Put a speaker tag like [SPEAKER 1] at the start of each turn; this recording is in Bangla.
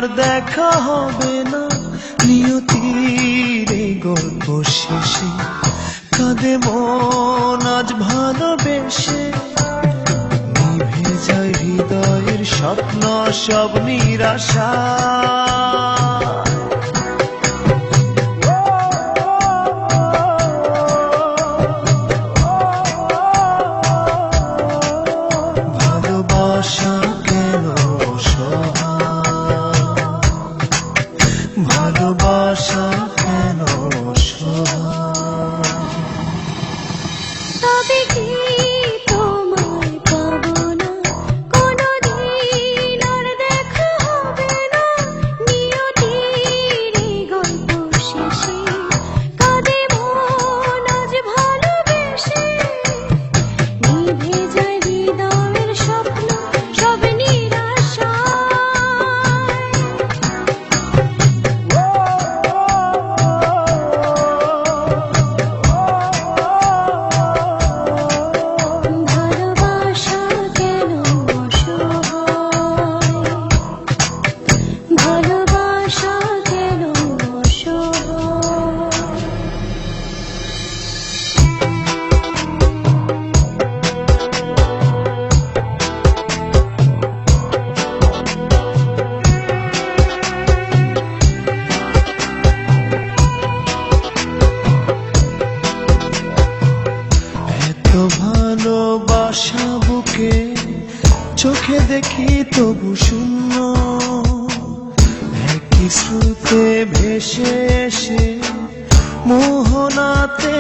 [SPEAKER 1] আর দেখা হবে না নিয়তির এই গল্প শেষে। কাঁদে মন আজ ভালোবেসে, নিভে যায় হৃদয়ের স্বপ্ন সব নিরাশা। ভালোবাসা কেন অসহায়, ভালোবাসা কেন অসহায়।
[SPEAKER 2] তবে কি তোমায় পাবো না কোনোদিন, আর দেখা হবে না নিয়তির এই গল্প শেষে। কাঁদে মন আজ ভালোবেসে, নিভে যায় হৃদয়ের স্বপ্ন সব নিরাশায়। ভালোবাসা কেন অসহায়, ভালোবাসা কেন অসহায়।
[SPEAKER 1] এত ভালোবাসা বুকে চোখে দেখি তবু শূন্য, একই স্রোতে ভেসে এসে মোহনাতে